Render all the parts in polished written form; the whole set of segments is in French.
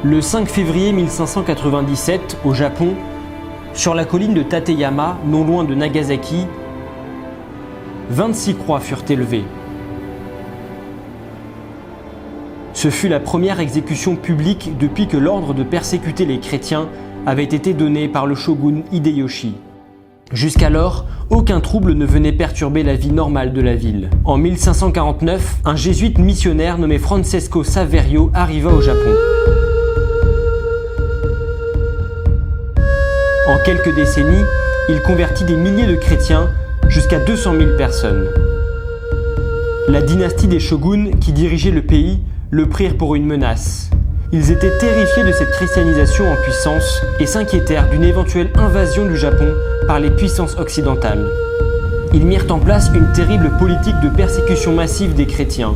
Le 5 février 1597, au Japon, sur la colline de Tateyama, non loin de Nagasaki, 26 croix furent élevées. Ce fut la première exécution publique depuis que l'ordre de persécuter les chrétiens avait été donné par le shogun Hideyoshi. Jusqu'alors, aucun trouble ne venait perturber la vie normale de la ville. En 1549, un jésuite missionnaire nommé Francesco Saverio arriva au Japon. En quelques décennies, il convertit des milliers de chrétiens, jusqu'à 200 000 personnes. La dynastie des shoguns qui dirigeait le pays le prirent pour une menace. Ils étaient terrifiés de cette christianisation en puissance et s'inquiétèrent d'une éventuelle invasion du Japon par les puissances occidentales. Ils mirent en place une terrible politique de persécution massive des chrétiens.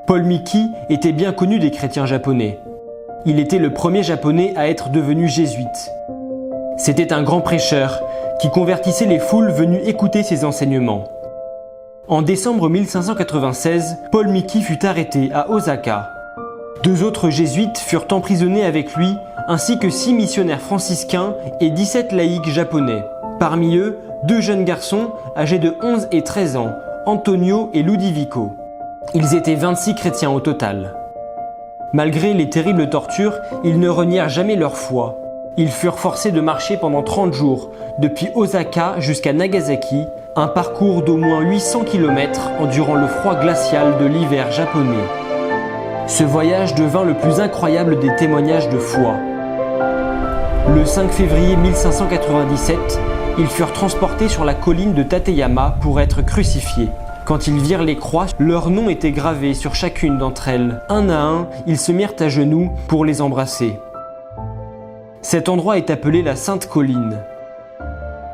Paul Miki était bien connu des chrétiens japonais. Il était le premier japonais à être devenu jésuite. C'était un grand prêcheur qui convertissait les foules venues écouter ses enseignements. En décembre 1596, Paul Miki fut arrêté à Osaka. 2 autres jésuites furent emprisonnés avec lui, ainsi que 6 missionnaires franciscains et 17 laïcs japonais. Parmi eux, 2 jeunes garçons âgés de 11 et 13 ans, Antonio et Ludovico. Ils étaient 26 chrétiens au total. Malgré les terribles tortures, ils ne renièrent jamais leur foi. Ils furent forcés de marcher pendant 30 jours, depuis Osaka jusqu'à Nagasaki, un parcours d'au moins 800 km endurant le froid glacial de l'hiver japonais. Ce voyage devint le plus incroyable des témoignages de foi. Le 5 février 1597, ils furent transportés sur la colline de Tateyama pour être crucifiés. Quand ils virent les croix, leurs noms étaient gravés sur chacune d'entre elles. Un à un, ils se mirent à genoux pour les embrasser. Cet endroit est appelé la Sainte Colline.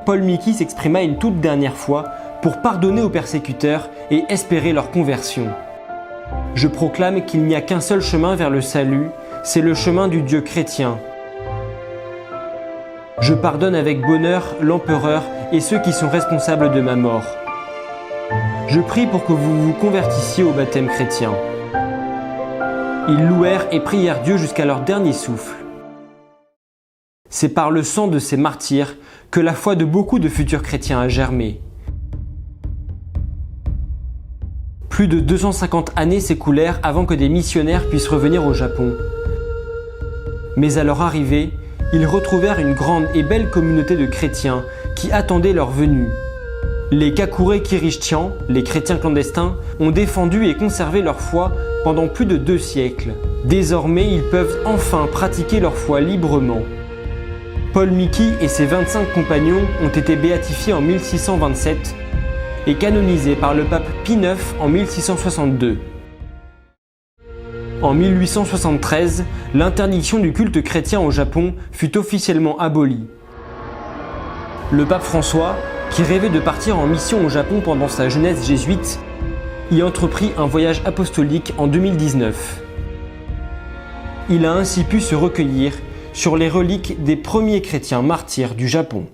Paul Miki s'exprima une toute dernière fois pour pardonner aux persécuteurs et espérer leur conversion. Je proclame qu'il n'y a qu'un seul chemin vers le salut, c'est le chemin du Dieu chrétien. Je pardonne avec bonheur l'empereur et ceux qui sont responsables de ma mort. Je prie pour que vous vous convertissiez au baptême chrétien. Ils louèrent et prièrent Dieu jusqu'à leur dernier souffle. C'est par le sang de ces martyrs que la foi de beaucoup de futurs chrétiens a germé. Plus de 250 années s'écoulèrent avant que des missionnaires puissent revenir au Japon. Mais à leur arrivée, ils retrouvèrent une grande et belle communauté de chrétiens qui attendaient leur venue. Les Kakure Kirishtians, les chrétiens clandestins, ont défendu et conservé leur foi pendant plus de 2 siècles. Désormais, ils peuvent enfin pratiquer leur foi librement. Paul Miki et ses 25 compagnons ont été béatifiés en 1627 et canonisés par le pape Pie IX en 1662. En 1873, l'interdiction du culte chrétien au Japon fut officiellement abolie. Le pape François, qui rêvait de partir en mission au Japon pendant sa jeunesse jésuite, y entreprit un voyage apostolique en 2019. Il a ainsi pu se recueillir sur les reliques des premiers chrétiens martyrs du Japon.